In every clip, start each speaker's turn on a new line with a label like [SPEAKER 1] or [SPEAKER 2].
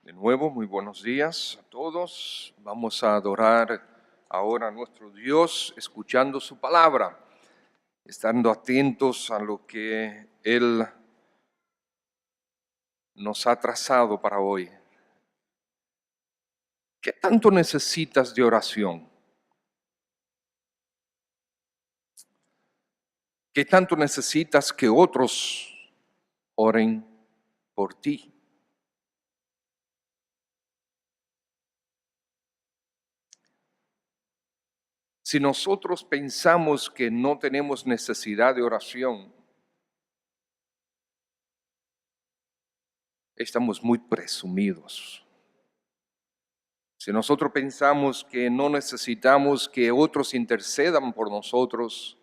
[SPEAKER 1] De nuevo, muy buenos días a todos. Vamos a adorar ahora a nuestro Dios, escuchando su palabra, estando atentos a lo que Él nos ha trazado para hoy. ¿Qué tanto necesitas de oración? ¿Qué tanto necesitas que otros oren por ti? Si nosotros pensamos que no tenemos necesidad de oración, estamos muy presumidos. Si nosotros pensamos que no necesitamos que otros intercedan por nosotros,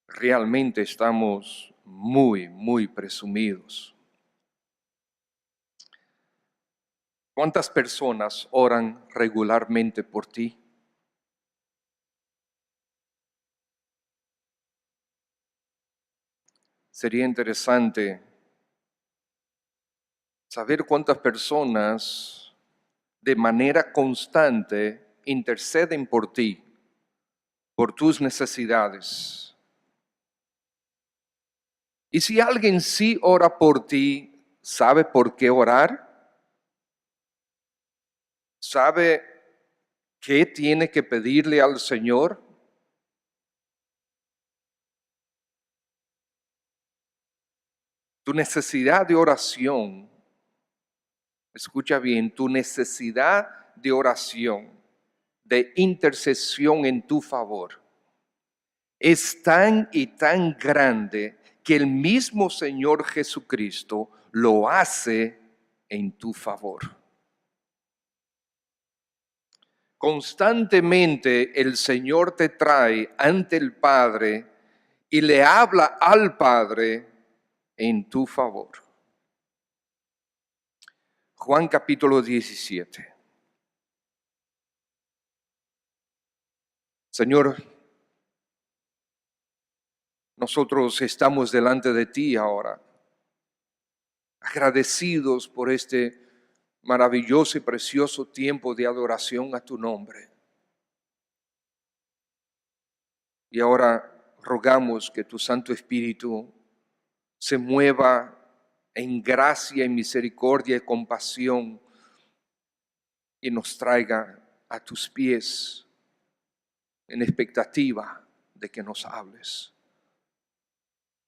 [SPEAKER 1] realmente estamos muy presumidos. ¿Cuántas personas oran regularmente por ti? Sería interesante saber cuántas personas de manera constante interceden por ti, por tus necesidades. Y si alguien sí ora por ti, ¿sabe por qué orar? ¿Sabe qué tiene que pedirle al Señor? Tu necesidad de oración, escucha bien, tu necesidad de oración, de intercesión en tu favor, es tan y tan grande que el mismo Señor Jesucristo lo hace en tu favor. Constantemente el Señor te trae ante el Padre y le habla al Padre en tu favor. Juan capítulo 17. Señor, nosotros estamos delante de ti ahora, agradecidos por este maravilloso y precioso tiempo de adoración a tu nombre. Y ahora rogamos que tu Santo Espíritu se mueva en gracia, en misericordia y compasión y nos traiga a tus pies en expectativa de que nos hables.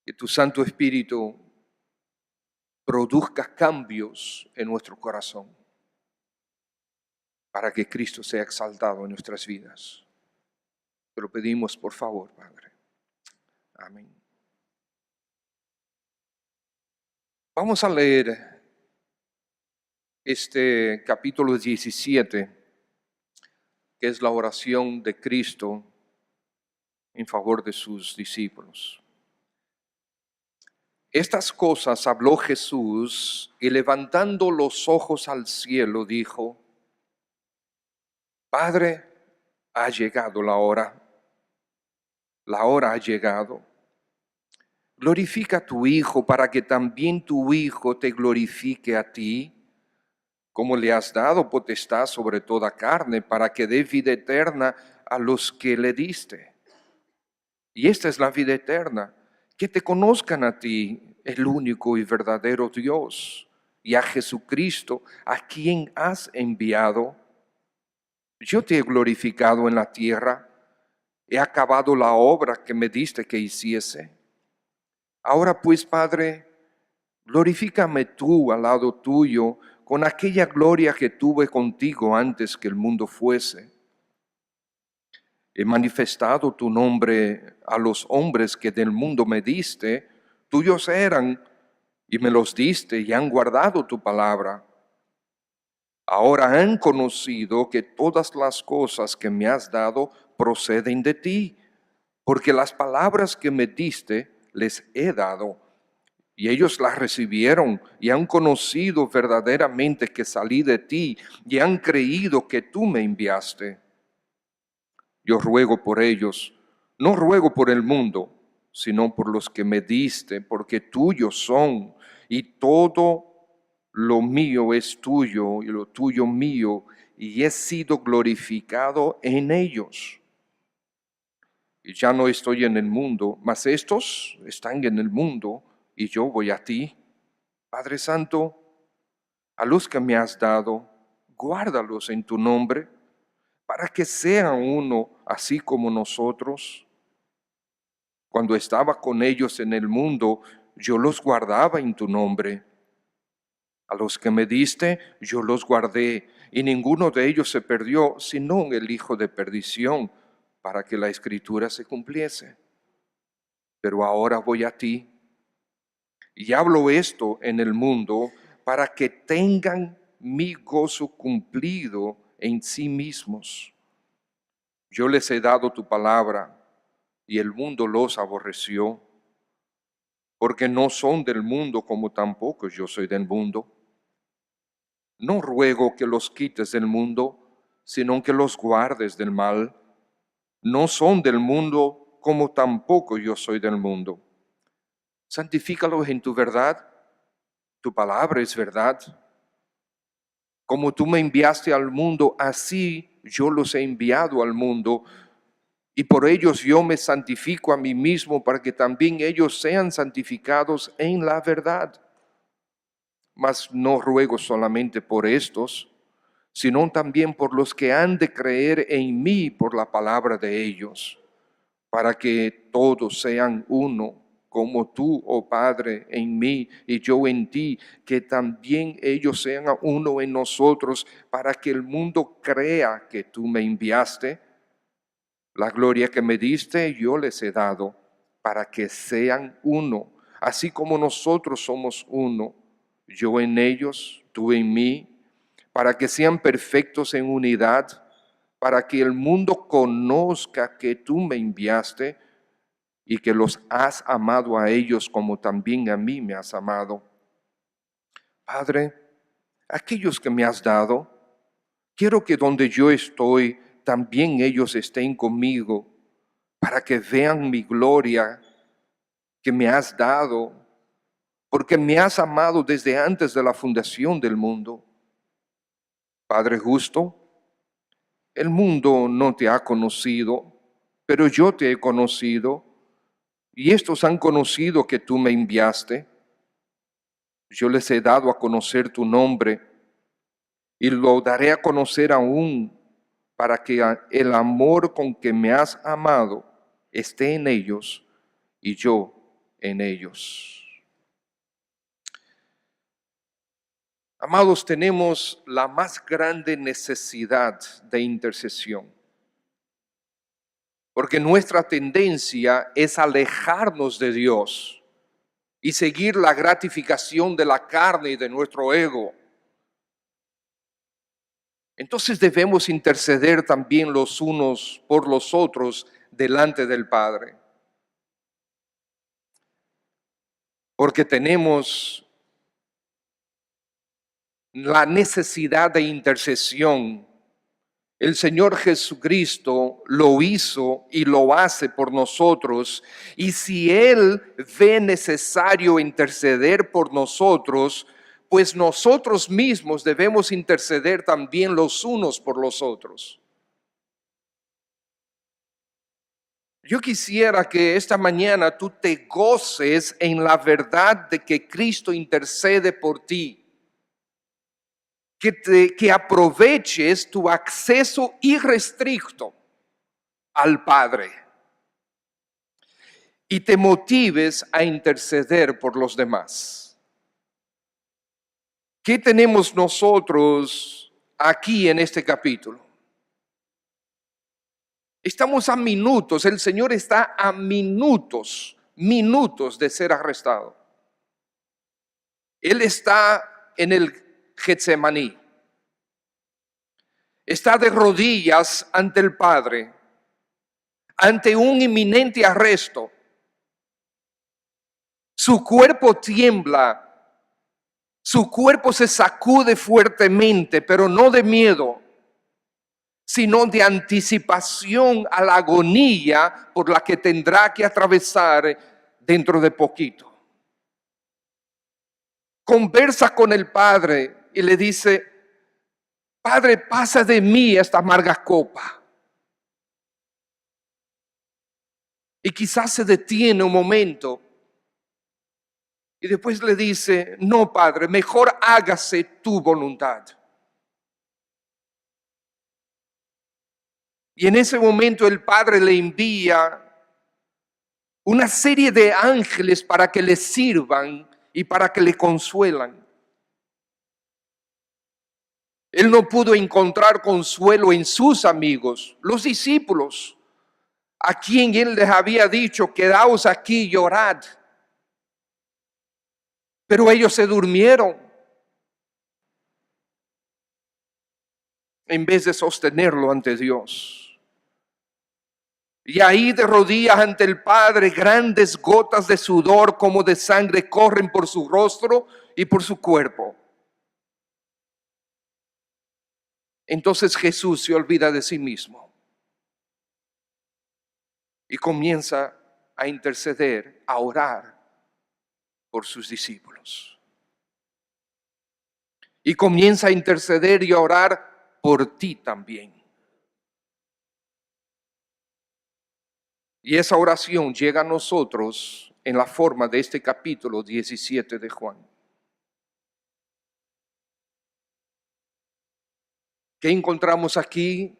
[SPEAKER 1] Que tu Santo Espíritu produzca cambios en nuestro corazón para que Cristo sea exaltado en nuestras vidas. Te lo pedimos por favor, Padre. Amén. Vamos a leer este capítulo 17, que es la oración de Cristo en favor de sus discípulos. Estas cosas habló Jesús y levantando los ojos al cielo dijo: Padre, ha llegado la hora ha llegado. Glorifica a tu Hijo para que también tu Hijo te glorifique a ti, como le has dado potestad sobre toda carne, para que dé vida eterna a los que le diste. Y esta es la vida eterna, que te conozcan a ti, el único y verdadero Dios, y a Jesucristo, a quien has enviado. Yo te he glorificado en la tierra, he acabado la obra que me diste que hiciese. Ahora pues, Padre, glorifícame tú al lado tuyo con aquella gloria que tuve contigo antes que el mundo fuese. He manifestado tu nombre a los hombres que del mundo me diste, tuyos eran y me los diste y han guardado tu palabra. Ahora han conocido que todas las cosas que me has dado proceden de ti, porque las palabras que me diste les he dado, y ellos las recibieron y han conocido verdaderamente que salí de ti y han creído que tú me enviaste. Yo ruego por ellos, no ruego por el mundo, sino por los que me diste, porque tuyos son, y todo lo mío es tuyo y lo tuyo mío, y he sido glorificado en ellos. Y ya no estoy en el mundo, mas estos están en el mundo, y yo voy a ti. Padre Santo, a los que me has dado, guárdalos en tu nombre, para que sean uno así como nosotros. Cuando estaba con ellos en el mundo, yo los guardaba en tu nombre. A los que me diste, yo los guardé, y ninguno de ellos se perdió, sino el hijo de perdición, para que la escritura se cumpliese. Pero ahora voy a ti, y hablo esto en el mundo, para que tengan mi gozo cumplido en sí mismos. Yo les he dado tu palabra, y el mundo los aborreció, porque no son del mundo como tampoco yo soy del mundo. No ruego que los quites del mundo, sino que los guardes del mal. No son del mundo como tampoco yo soy del mundo. Santifícalos en tu verdad. Tu palabra es verdad. Como tú me enviaste al mundo, así yo los he enviado al mundo. Y por ellos yo me santifico a mí mismo, para que también ellos sean santificados en la verdad. Mas no ruego solamente por estos, sino también por los que han de creer en mí por la palabra de ellos, para que todos sean uno, como tú, oh Padre, en mí y yo en ti, que también ellos sean uno en nosotros, para que el mundo crea que tú me enviaste. La gloria que me diste yo les he dado, para que sean uno, así como nosotros somos uno, yo en ellos, tú en mí, para que sean perfectos en unidad, para que el mundo conozca que tú me enviaste y que los has amado a ellos como también a mí me has amado. Padre, aquellos que me has dado, quiero que donde yo estoy, también ellos estén conmigo, para que vean mi gloria que me has dado, porque me has amado desde antes de la fundación del mundo. Padre justo, el mundo no te ha conocido, pero yo te he conocido, y estos han conocido que tú me enviaste. Yo les he dado a conocer tu nombre, y lo daré a conocer aún, para que el amor con que me has amado esté en ellos, y yo en ellos. Amados, tenemos la más grande necesidad de intercesión, porque nuestra tendencia es alejarnos de Dios y seguir la gratificación de la carne y de nuestro ego. Entonces debemos interceder también los unos por los otros delante del Padre, porque tenemos la necesidad de intercesión. El Señor Jesucristo lo hizo y lo hace por nosotros, y si Él ve necesario interceder por nosotros, pues nosotros mismos debemos interceder también los unos por los otros. Yo quisiera que esta mañana tú te goces en la verdad de que Cristo intercede por ti. Que aproveches tu acceso irrestricto al Padre y te motives a interceder por los demás. ¿Qué tenemos nosotros aquí en este capítulo? Estamos a minutos, el Señor está a minutos de ser arrestado. Él está en el Getsemaní. Está de rodillas ante el Padre, ante un inminente arresto. Su cuerpo tiembla, su cuerpo se sacude fuertemente, pero no de miedo, sino de anticipación a la agonía por la que tendrá que atravesar dentro de poquito. conversa con el Padre y le dice: Padre, pasa de mí esta amarga copa. Y quizás se detiene un momento y después le dice: no, Padre, mejor hágase tu voluntad. Y en ese momento el Padre le envía una serie de ángeles para que le sirvan y para que le consuelan. Él no pudo encontrar consuelo en sus amigos, los discípulos, a quien él les había dicho: quedaos aquí y llorad. Pero ellos se durmieron en vez de sostenerlo ante Dios. Y ahí de rodillas ante el Padre, grandes gotas de sudor como de sangre corren por su rostro y por su cuerpo. Entonces Jesús se olvida de sí mismo y comienza a interceder, a orar por sus discípulos. Y comienza a interceder y a orar por ti también. Y esa oración llega a nosotros en la forma de este capítulo 17 de Juan. ¿Qué encontramos aquí?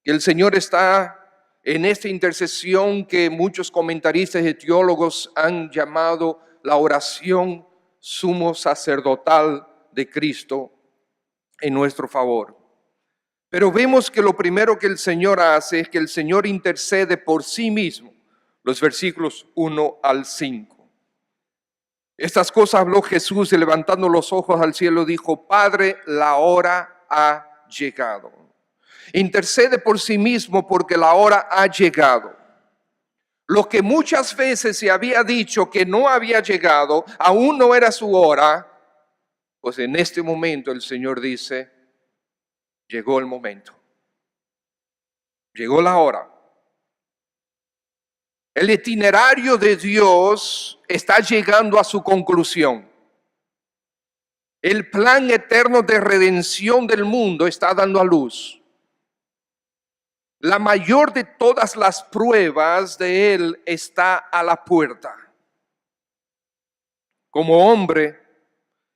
[SPEAKER 1] Que el Señor está en esta intercesión que muchos comentaristas y teólogos han llamado la oración sumo sacerdotal de Cristo en nuestro favor. Pero vemos que lo primero que el Señor hace es que el Señor intercede por sí mismo. Los versículos 1 al 5. Estas cosas habló Jesús y levantando los ojos al cielo dijo: Padre, la hora ha llegado. Intercede por sí mismo porque la hora ha llegado. Lo que muchas veces se había dicho que no había llegado, aún no era su hora, pues en este momento el Señor dice: llegó el momento. Llegó la hora. El itinerario de Dios está llegando a su conclusión. El plan eterno de redención del mundo está dando a luz. La mayor de todas las pruebas de Él está a la puerta. Como hombre,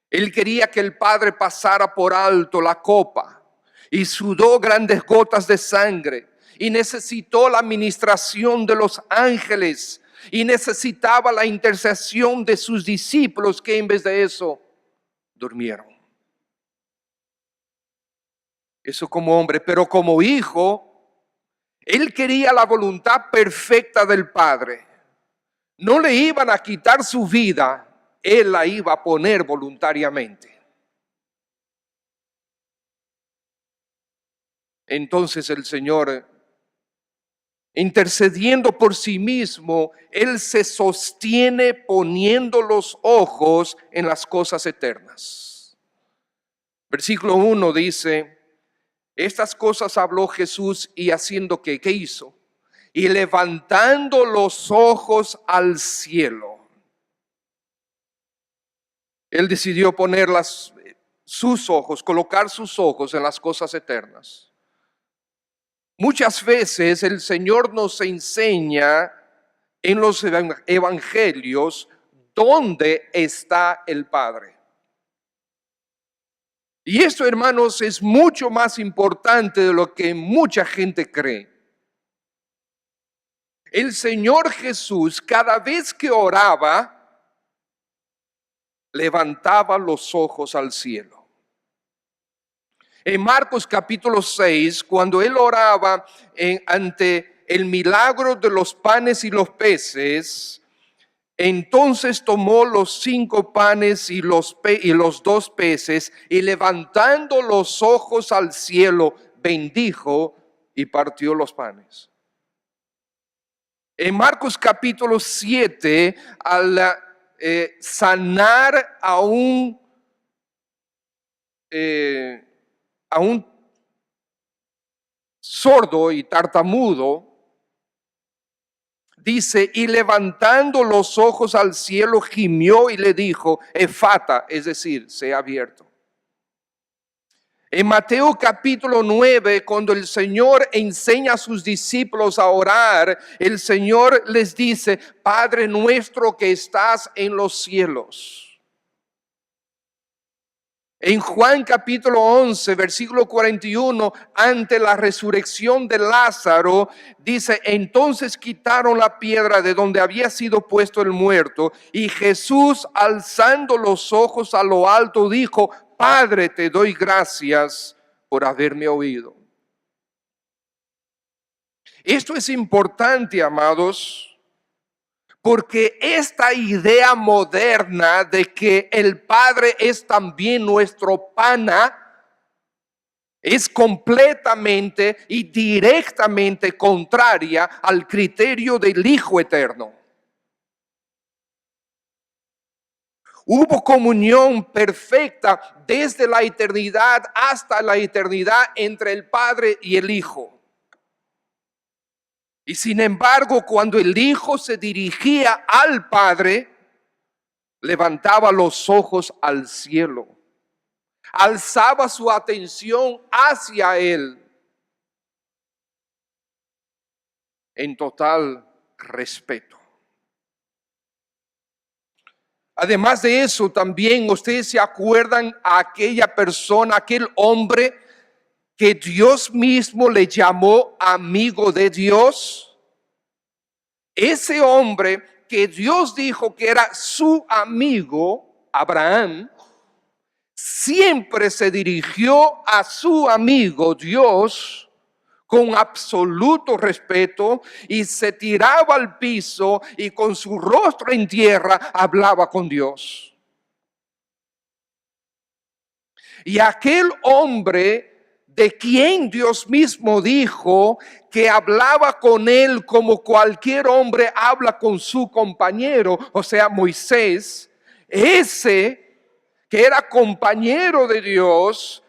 [SPEAKER 1] Él quería que el Padre pasara por alto la copa y sudó grandes gotas de sangre y necesitó la administración de los ángeles y necesitaba la intercesión de sus discípulos, que en vez de eso durmieron. Eso como hombre, pero como hijo, Él quería la voluntad perfecta del Padre. No le iban a quitar su vida, Él la iba a poner voluntariamente. Entonces el Señor, intercediendo por sí mismo, Él se sostiene poniendo los ojos en las cosas eternas. Versículo 1 dice: estas cosas habló Jesús y haciendo ¿qué hizo? Y levantando los ojos al cielo. Él decidió poner sus ojos, colocar sus ojos en las cosas eternas. Muchas veces el Señor nos enseña en los evangelios dónde está el Padre. Y esto, hermanos, es mucho más importante de lo que mucha gente cree. El Señor Jesús, cada vez que oraba, levantaba los ojos al cielo. En Marcos capítulo 6, cuando él oraba ante el milagro de los panes y los peces, entonces tomó los 5 panes y los 2 peces y levantando los ojos al cielo, bendijo y partió los panes. En Marcos capítulo 7, al sanar a un sordo y tartamudo, dice, y levantando los ojos al cielo, gimió y le dijo, efata, es decir, sea abierto. En Mateo capítulo 9, cuando el Señor enseña a sus discípulos a orar, el Señor les dice, Padre nuestro que estás en los cielos. En Juan capítulo 11, versículo 41, ante la resurrección de Lázaro, dice, entonces quitaron la piedra de donde había sido puesto el muerto, y Jesús, alzando los ojos a lo alto, dijo, Padre, te doy gracias por haberme oído. Esto es importante, amados, porque esta idea moderna de que el Padre es también nuestro pana es completamente y directamente contraria al criterio del Hijo Eterno. Hubo comunión perfecta desde la eternidad hasta la eternidad entre el Padre y el Hijo. Y sin embargo, cuando el Hijo se dirigía al Padre, levantaba los ojos al cielo, alzaba su atención hacia Él en total respeto. Además de eso, también ustedes se acuerdan a aquella persona, aquel hombre que Dios mismo le llamó amigo de Dios. Ese hombre que Dios dijo que era su amigo, Abraham, siempre se dirigió a su amigo Dios con absoluto respeto y se tiraba al piso y con su rostro en tierra hablaba con Dios. Y aquel hombre de quien Dios mismo dijo que hablaba con él como cualquier hombre habla con su compañero, o sea, Moisés, ese que era compañero de Dios,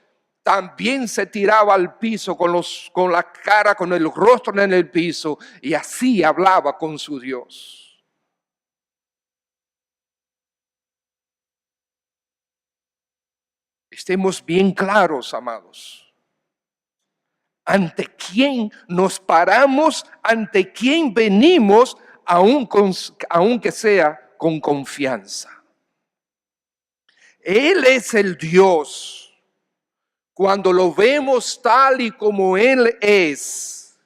[SPEAKER 1] también se tiraba al piso con la cara, con el rostro en el piso, y así hablaba con su Dios. Estemos bien claros, amados. ¿Ante quién nos paramos? ¿Ante quién venimos? Aunque sea con confianza. Él es el Dios. Cuando lo vemos tal y como Él es,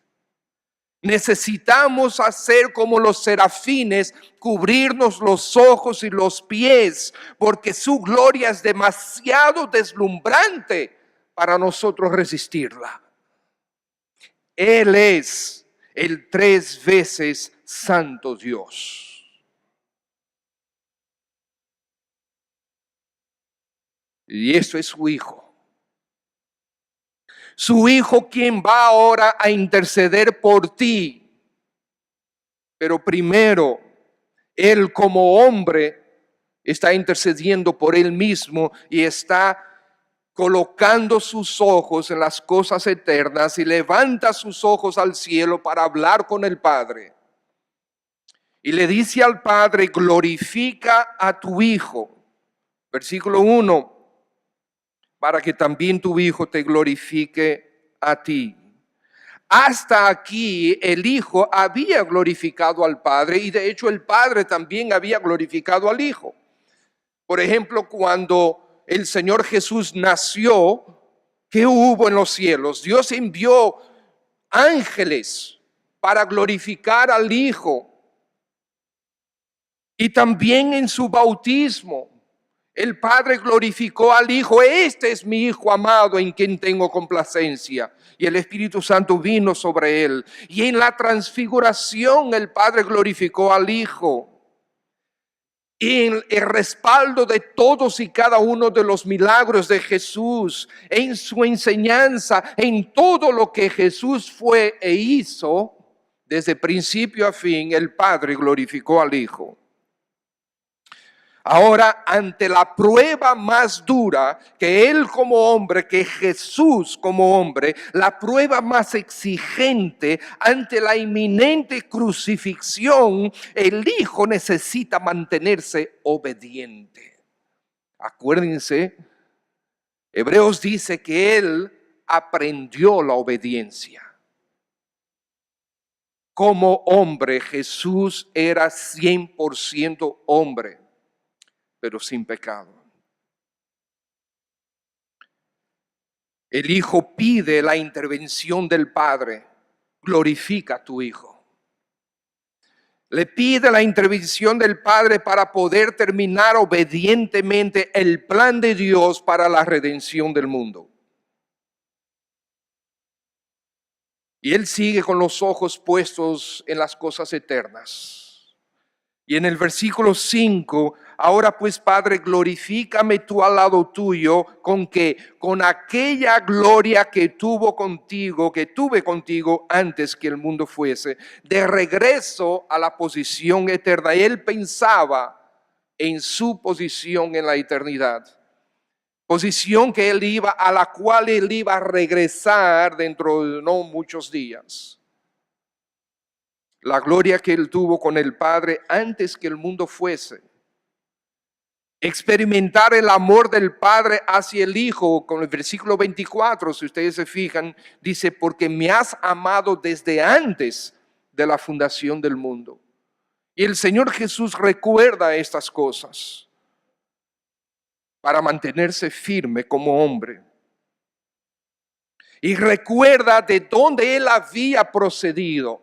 [SPEAKER 1] necesitamos hacer como los serafines, cubrirnos los ojos y los pies, porque su gloria es demasiado deslumbrante para nosotros resistirla. Él es el 3 veces santo Dios. Y eso es su Hijo. Su Hijo quien va ahora a interceder por ti. Pero primero, Él como hombre está intercediendo por Él mismo y está colocando sus ojos en las cosas eternas y levanta sus ojos al cielo para hablar con el Padre. Y le dice al Padre, glorifica a tu Hijo. Versículo 1. Para que también tu Hijo te glorifique a ti. Hasta aquí el Hijo había glorificado al Padre y de hecho el Padre también había glorificado al Hijo. Por ejemplo, cuando el Señor Jesús nació, ¿qué hubo en los cielos? Dios envió ángeles para glorificar al Hijo. Y también en su bautismo, el Padre glorificó al Hijo. Este es mi Hijo amado en quien tengo complacencia. Y el Espíritu Santo vino sobre él. Y en la transfiguración el Padre glorificó al Hijo. Y en el respaldo de todos y cada uno de los milagros de Jesús, en su enseñanza, en todo lo que Jesús fue e hizo, desde principio a fin, el Padre glorificó al Hijo. Ahora, ante la prueba más dura que él como hombre, que Jesús como hombre, la prueba más exigente ante la inminente crucifixión, el Hijo necesita mantenerse obediente. Acuérdense, Hebreos dice que él aprendió la obediencia. Como hombre, Jesús era 100% hombre, pero sin pecado. El Hijo pide la intervención del Padre. Glorifica a tu Hijo. Le pide la intervención del Padre para poder terminar obedientemente el plan de Dios para la redención del mundo. Y Él sigue con los ojos puestos en las cosas eternas. Y en el versículo 5, ahora pues Padre, glorifícame tú al lado tuyo, ¿con qué? Con aquella gloria que tuve contigo antes que el mundo fuese, de regreso a la posición eterna. Y él pensaba en su posición en la eternidad, posición a la cual él iba a regresar dentro de no muchos días. La gloria que él tuvo con el Padre antes que el mundo fuese. Experimentar el amor del Padre hacia el Hijo, con el versículo 24, si ustedes se fijan, dice, porque me has amado desde antes de la fundación del mundo. Y el Señor Jesús recuerda estas cosas para mantenerse firme como hombre. Y recuerda de dónde él había procedido.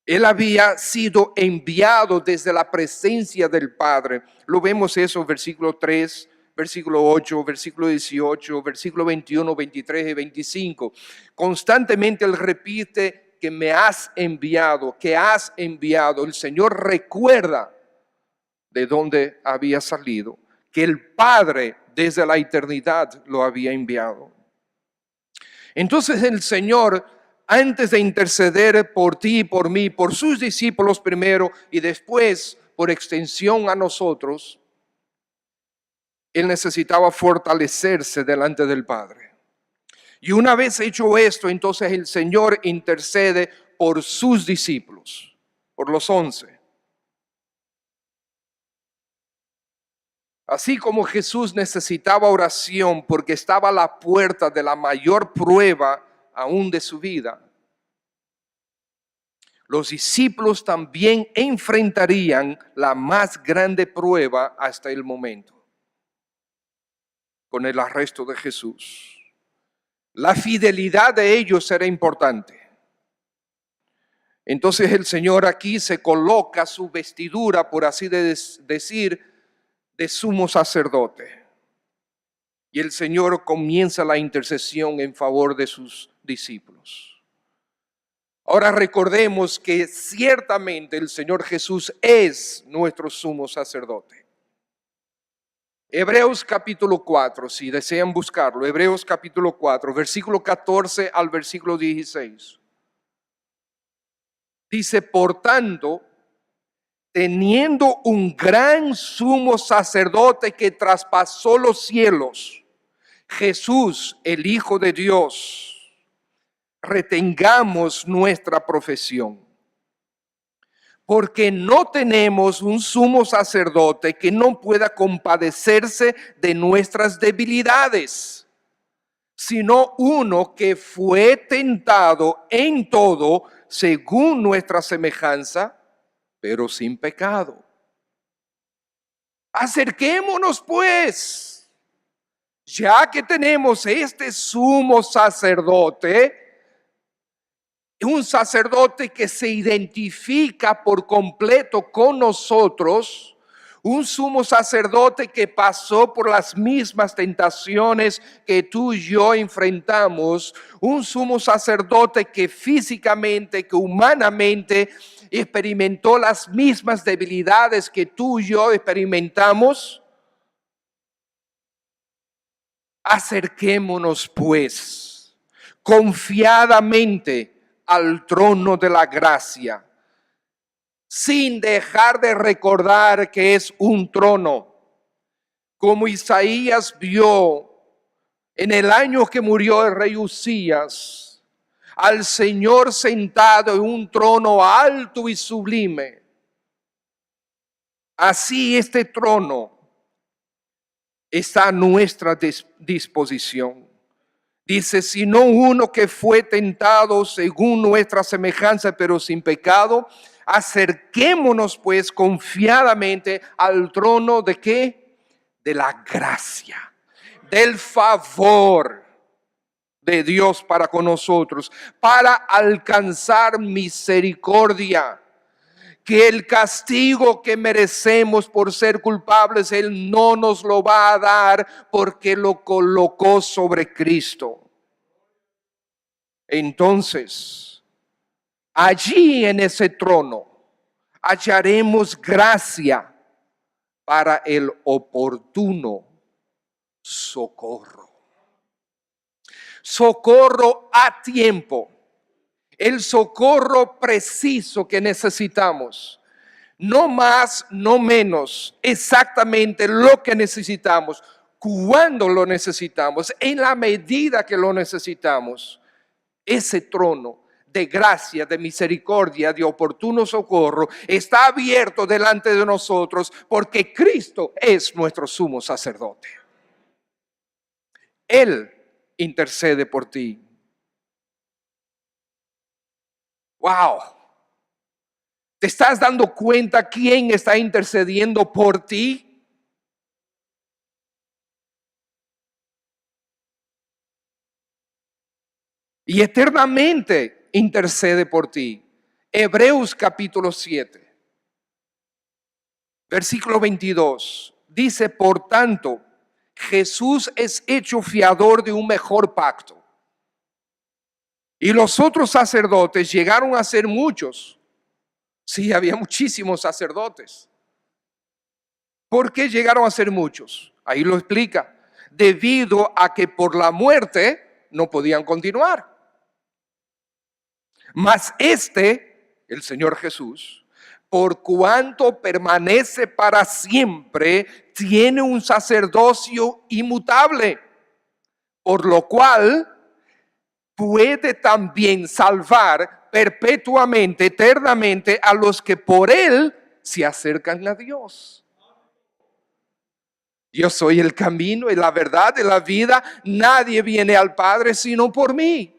[SPEAKER 1] Él había sido enviado desde la presencia del Padre. Lo vemos eso, versículo 3, versículo 8, versículo 18, versículo 21, 23 y 25. Constantemente él repite que me has enviado, que has enviado. El Señor recuerda de dónde había salido, que el Padre desde la eternidad lo había enviado. Entonces el Señor, antes de interceder por ti y por mí, por sus discípulos primero y después por extensión a nosotros, él necesitaba fortalecerse delante del Padre. Y una vez hecho esto, entonces el Señor intercede por sus discípulos, por los 11. Así como Jesús necesitaba oración porque estaba a la puerta de la mayor prueba aún de su vida, los discípulos también enfrentarían la más grande prueba hasta el momento, con el arresto de Jesús. La fidelidad de ellos era importante. Entonces el Señor aquí se coloca su vestidura, por así decir, de sumo sacerdote. Y el Señor comienza la intercesión en favor de sus discípulos. Ahora recordemos que ciertamente el Señor Jesús es nuestro sumo sacerdote. Hebreos capítulo 4, si desean buscarlo, Hebreos capítulo 4, versículo 14 al versículo 16. Dice, por tanto, teniendo un gran sumo sacerdote que traspasó los cielos, Jesús, el Hijo de Dios, retengamos nuestra profesión. Porque no tenemos un sumo sacerdote que no pueda compadecerse de nuestras debilidades, sino uno que fue tentado en todo según nuestra semejanza, pero sin pecado. Acerquémonos pues, ya que tenemos este sumo sacerdote, un sacerdote que se identifica por completo con nosotros, un sumo sacerdote que pasó por las mismas tentaciones que tú y yo enfrentamos, un sumo sacerdote que físicamente, que humanamente experimentó las mismas debilidades que tú y yo experimentamos. Acerquémonos pues confiadamente al trono de la gracia, sin dejar de recordar que es un trono. Como Isaías vio en el año que murió el rey Uzías, al Señor sentado en un trono alto y sublime. Así este trono está a nuestra disposición. Dice, sino uno que fue tentado según nuestra semejanza, pero sin pecado. Acerquémonos pues confiadamente al trono de ¿qué? De la gracia, del favor de Dios para con nosotros, para alcanzar misericordia. Que el castigo que merecemos por ser culpables, Él no nos lo va a dar porque lo colocó sobre Cristo. Entonces, allí en ese trono hallaremos gracia para el oportuno socorro. Socorro a tiempo. El socorro preciso que necesitamos. No más, no menos, exactamente lo que necesitamos, cuando lo necesitamos, en la medida que lo necesitamos. Ese trono de gracia, de misericordia, de oportuno socorro está abierto delante de nosotros porque Cristo es nuestro sumo sacerdote. Él intercede por ti. Wow. ¿Te estás dando cuenta quién está intercediendo por ti? Y eternamente intercede por ti. Hebreos capítulo 7, versículo 22. Dice, por tanto, Jesús es hecho fiador de un mejor pacto. Y los otros sacerdotes llegaron a ser muchos. Sí, había muchísimos sacerdotes. ¿Por qué llegaron a ser muchos? Ahí lo explica. Debido a que por la muerte no podían continuar. Mas el Señor Jesús, por cuanto permanece para siempre, tiene un sacerdocio inmutable, por lo cual puede también salvar perpetuamente, eternamente a los que por Él se acercan a Dios. Yo soy el camino y la verdad y la vida. Nadie viene al Padre sino por mí.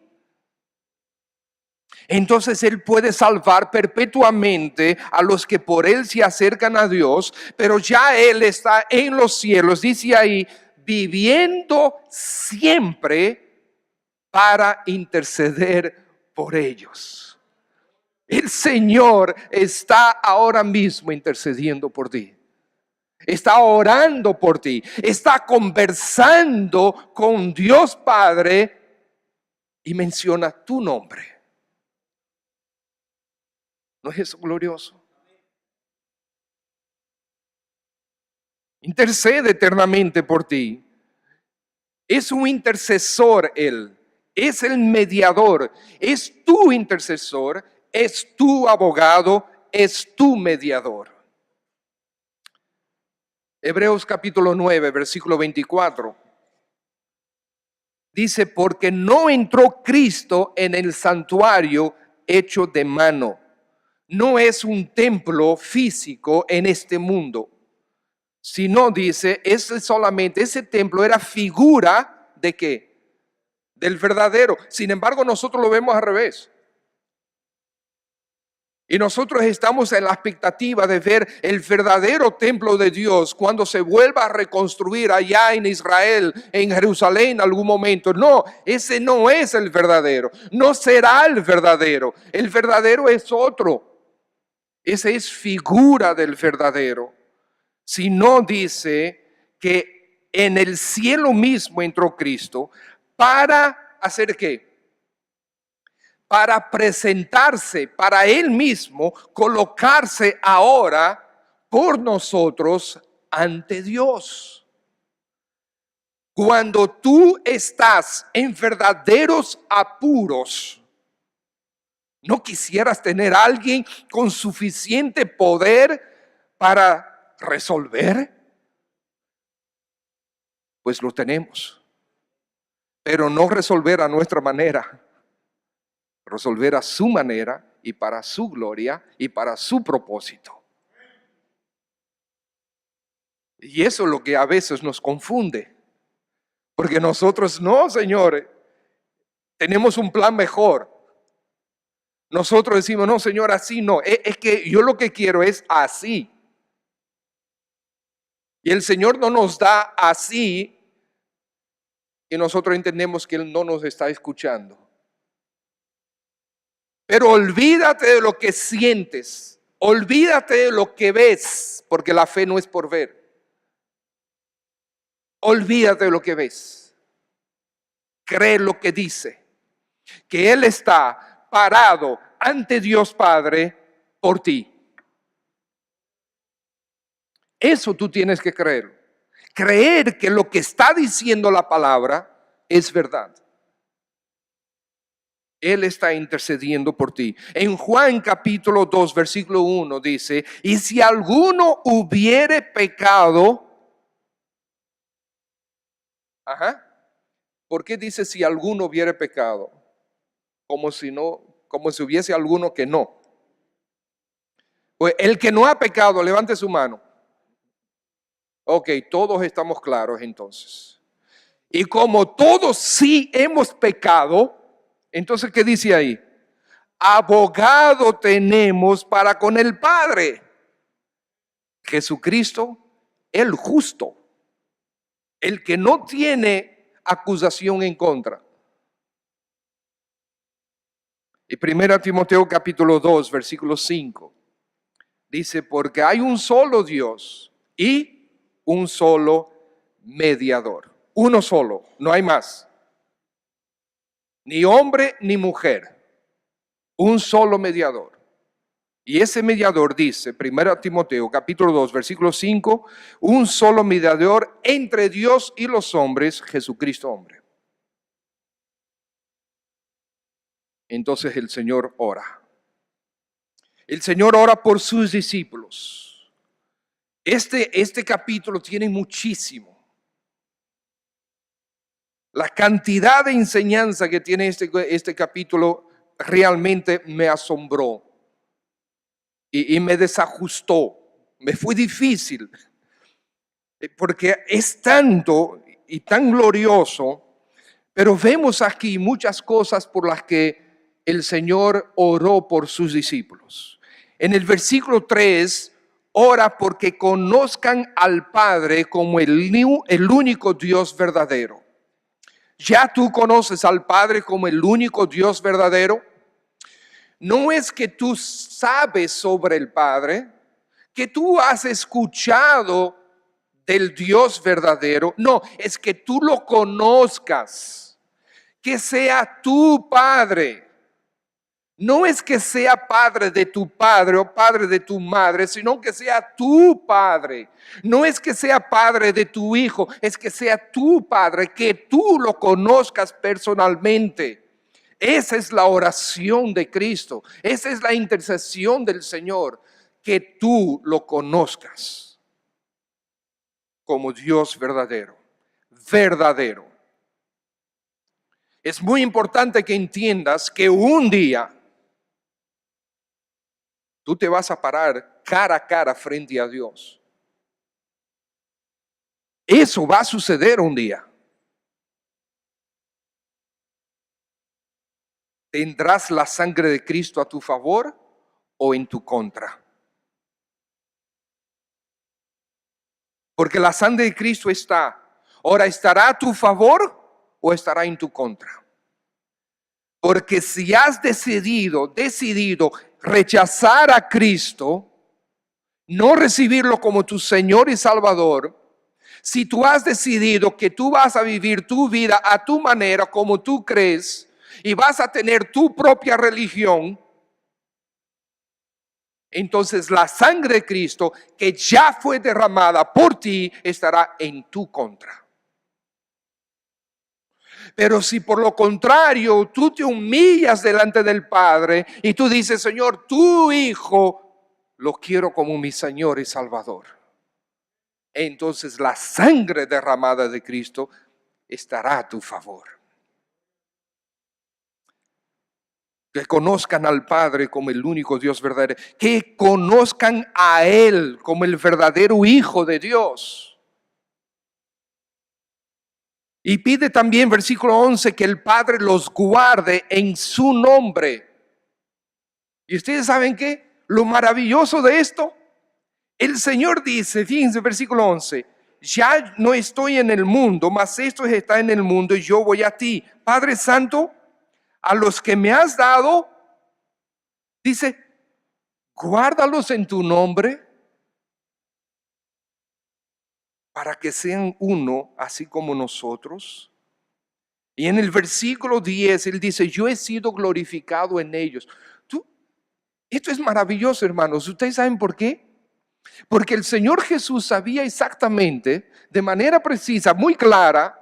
[SPEAKER 1] Entonces Él puede salvar perpetuamente a los que por Él se acercan a Dios, pero ya Él está en los cielos, dice ahí, viviendo siempre para interceder por ellos. El Señor está ahora mismo intercediendo por ti. Está orando por ti. Está conversando con Dios Padre y menciona tu nombre. ¿No es eso glorioso? Intercede eternamente por ti. Es un intercesor Él. Es el mediador. Es tu intercesor. Es tu abogado. Es tu mediador. Hebreos capítulo 9, versículo 24. Dice, porque no entró Cristo en el santuario hecho de mano. No es un templo físico en este mundo, sino dice, ese templo era figura de ¿qué? Del verdadero. Sin embargo, nosotros lo vemos al revés. Y nosotros estamos en la expectativa de ver el verdadero templo de Dios cuando se vuelva a reconstruir allá en Israel, en Jerusalén en algún momento. No, ese no es el verdadero. No será el verdadero. El verdadero es otro. Esa es figura del verdadero. Si no dice que en el cielo mismo entró Cristo para hacer ¿qué? Para presentarse, para Él mismo, colocarse ahora por nosotros ante Dios. Cuando tú estás en verdaderos apuros, ¿No quisieras tener a alguien con suficiente poder para resolver? Pues lo tenemos, pero no resolver a nuestra manera, resolver a su manera y para su gloria y para su propósito. Y eso es lo que a veces nos confunde, porque nosotros no, señores, tenemos un plan mejor. Nosotros decimos, no, Señor, así no, es que yo lo que quiero es así. Y el Señor no nos da así y nosotros entendemos que Él no nos está escuchando. Pero olvídate de lo que sientes, olvídate de lo que ves, porque la fe no es por ver. Olvídate de lo que ves. Cree lo que dice, que Él está parado ante Dios Padre por ti. Eso tú tienes que creer. Creer que lo que está diciendo la palabra es verdad. Él está intercediendo por ti. En Juan capítulo 2, versículo 1 dice, y si alguno hubiere pecado, ¿por qué dice si alguno hubiere pecado? Como si hubiese alguno que no. Pues el que no ha pecado, levante su mano. Ok, todos estamos claros entonces. Y como todos sí hemos pecado, entonces ¿qué dice ahí? Abogado tenemos para con el Padre, Jesucristo, el justo, el que no tiene acusación en contra. Y 1 Timoteo capítulo 2, versículo 5, dice, porque hay un solo Dios y un solo mediador. Uno solo, no hay más. Ni hombre ni mujer. Un solo mediador. Y ese mediador dice, 1 Timoteo capítulo 2, versículo 5, un solo mediador entre Dios y los hombres, Jesucristo hombre. Entonces el Señor ora. El Señor ora por sus discípulos. Este capítulo tiene muchísimo. La cantidad de enseñanza que tiene este capítulo realmente me asombró y me desajustó. Me fue difícil porque es tanto y tan glorioso, pero vemos aquí muchas cosas por las que el Señor oró por sus discípulos. En el versículo 3, ora porque conozcan al Padre como el único Dios verdadero. ¿Ya tú conoces al Padre como el único Dios verdadero? No es que tú sabes sobre el Padre, que tú has escuchado del Dios verdadero. No, es que tú lo conozcas, que sea tu Padre. No es que sea padre de tu padre o padre de tu madre, sino que sea tu Padre. No es que sea padre de tu hijo, es que sea tu Padre, que tú lo conozcas personalmente. Esa es la oración de Cristo, esa es la intercesión del Señor, que tú lo conozcas como Dios verdadero, verdadero. Es muy importante que entiendas que un día tú te vas a parar cara a cara frente a Dios. Eso va a suceder un día. ¿Tendrás la sangre de Cristo a tu favor o en tu contra? Porque la sangre de Cristo está. Ahora, ¿estará a tu favor o estará en tu contra? Porque si has decidido rechazar a Cristo, no recibirlo como tu Señor y Salvador, si tú has decidido que tú vas a vivir tu vida a tu manera, como tú crees, y vas a tener tu propia religión, entonces la sangre de Cristo que ya fue derramada por ti estará en tu contra. Pero si por lo contrario tú te humillas delante del Padre y tú dices, Señor, tu Hijo lo quiero como mi Señor y Salvador, entonces la sangre derramada de Cristo estará a tu favor. Que conozcan al Padre como el único Dios verdadero, que conozcan a Él como el verdadero Hijo de Dios. Y pide también, versículo 11, que el Padre los guarde en su nombre. ¿Y ustedes saben qué? Lo maravilloso de esto, el Señor dice, fíjense, versículo 11, ya no estoy en el mundo, mas esto está en el mundo y yo voy a ti. Padre Santo, a los que me has dado, dice, guárdalos en tu nombre para que sean uno, así como nosotros. Y en el versículo 10, él dice, yo he sido glorificado en ellos. Esto es maravilloso, hermanos. ¿Ustedes saben por qué? Porque el Señor Jesús sabía exactamente, de manera precisa, muy clara,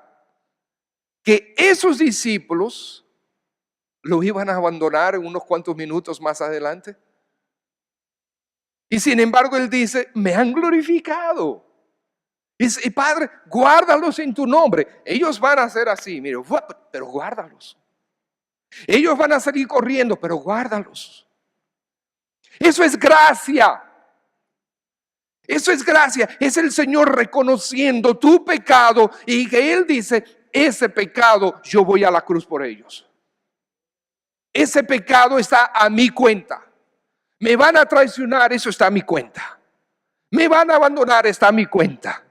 [SPEAKER 1] que esos discípulos lo iban a abandonar en unos cuantos minutos más adelante. Y sin embargo, Él dice, me han glorificado. Y Padre, guárdalos en tu nombre. Ellos van a hacer así, mire, pero guárdalos. Ellos van a salir corriendo, pero guárdalos. Eso es gracia. Eso es gracia. Es el Señor reconociendo tu pecado y que Él dice, ese pecado yo voy a la cruz por ellos. Ese pecado está a mi cuenta. Me van a traicionar, eso está a mi cuenta. Me van a abandonar, está a mi cuenta.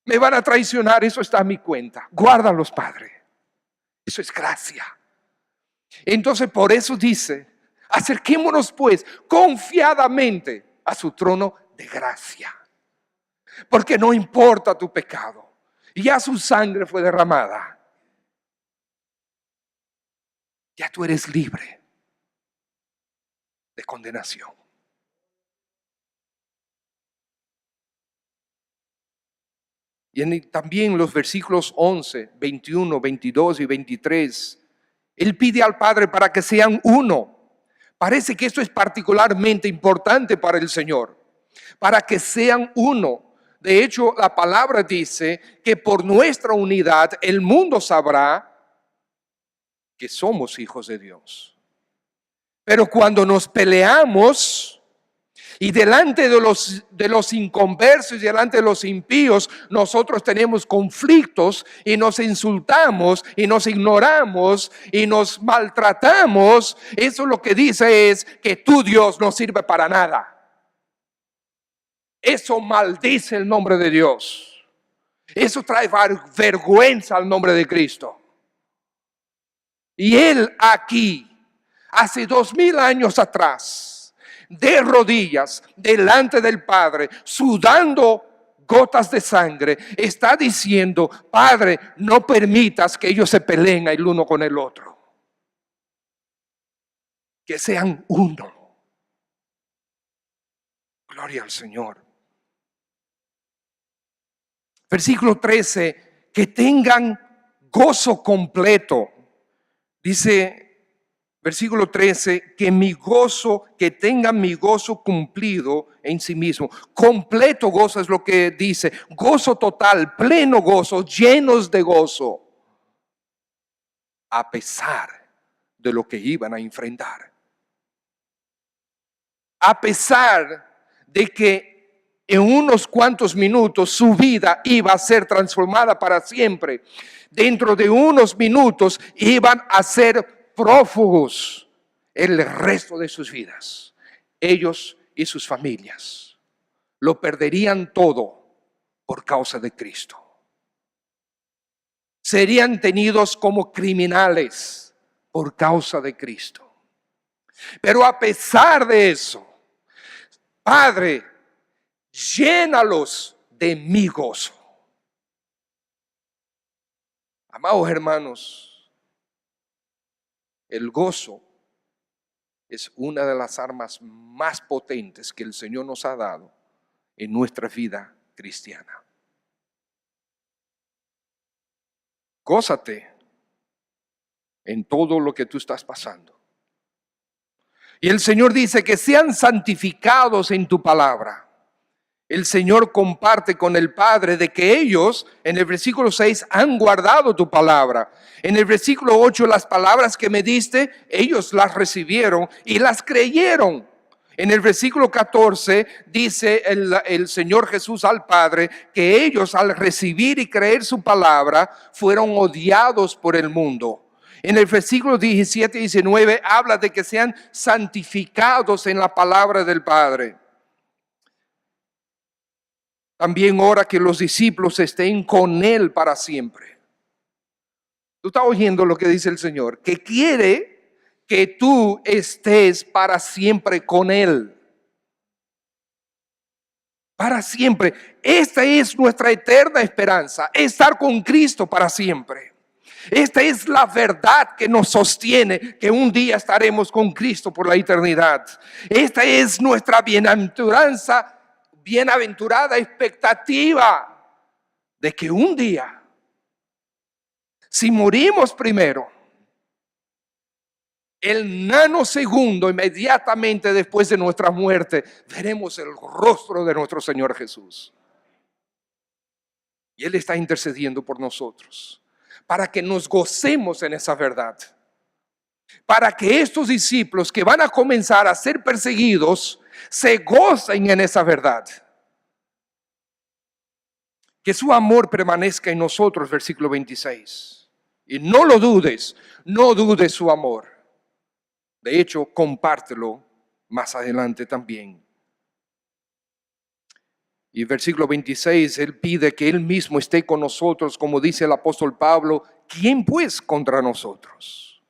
[SPEAKER 1] Me van a traicionar, eso está a mi cuenta. Guárdalos, Padre. Eso es gracia. Entonces por eso dice, acerquémonos pues confiadamente a su trono de gracia. Porque no importa tu pecado. Ya su sangre fue derramada. Ya tú eres libre de condenación. Y también los versículos 11, 21, 22 y 23, Él pide al Padre para que sean uno. Parece que esto es particularmente importante para el Señor, para que sean uno. De hecho, la palabra dice que por nuestra unidad el mundo sabrá que somos hijos de Dios. Pero cuando nos peleamos y delante de los inconversos y delante de los impíos, nosotros tenemos conflictos y nos insultamos y nos ignoramos y nos maltratamos, eso lo que dice es que tu Dios no sirve para nada. Eso maldice el nombre de Dios. Eso trae vergüenza al nombre de Cristo. Y Él aquí, hace 2000 años atrás, de rodillas delante del Padre, sudando gotas de sangre, está diciendo, Padre, no permitas que ellos se peleen el uno con el otro. Que sean uno. Gloria al Señor. Versículo 13, que tengan gozo completo. Dice versículo 13, que tengan mi gozo cumplido en sí mismo. Completo gozo es lo que dice, gozo total, pleno gozo, llenos de gozo, a pesar de lo que iban a enfrentar. A pesar de que en unos cuantos minutos su vida iba a ser transformada para siempre. Dentro de unos minutos iban a ser prófugos el resto de sus vidas. Ellos y sus familias lo perderían todo por causa de Cristo. Serían tenidos como criminales por causa de Cristo. Pero a pesar de eso, Padre, llénalos de mi gozo. Amados hermanos, el gozo es una de las armas más potentes que el Señor nos ha dado en nuestra vida cristiana. Gózate en todo lo que tú estás pasando. Y el Señor dice que sean santificados en tu palabra. El Señor comparte con el Padre de que ellos, en el versículo 6, han guardado tu palabra. En el versículo 8, las palabras que me diste, ellos las recibieron y las creyeron. En el versículo 14 dice el Señor Jesús al Padre que ellos al recibir y creer su palabra fueron odiados por el mundo. En el versículo 17 y 19 habla de que sean santificados en la palabra del Padre. También ora que los discípulos estén con Él para siempre. Tú estás oyendo lo que dice el Señor, que quiere que tú estés para siempre con Él. Para siempre. Esta es nuestra eterna esperanza, estar con Cristo para siempre. Esta es la verdad que nos sostiene, que un día estaremos con Cristo por la eternidad. Esta es nuestra bienaventurada expectativa de que un día, si morimos primero, el nanosegundo inmediatamente después de nuestra muerte, veremos el rostro de nuestro Señor Jesús. Y Él está intercediendo por nosotros, para que nos gocemos en esa verdad. Para que estos discípulos que van a comenzar a ser perseguidos, se gocen en esa verdad. Que su amor permanezca en nosotros, versículo 26. Y no lo dudes, no dudes su amor. De hecho, compártelo más adelante también. Y versículo 26, Él pide que Él mismo esté con nosotros, como dice el apóstol Pablo, ¿quién pues contra nosotros?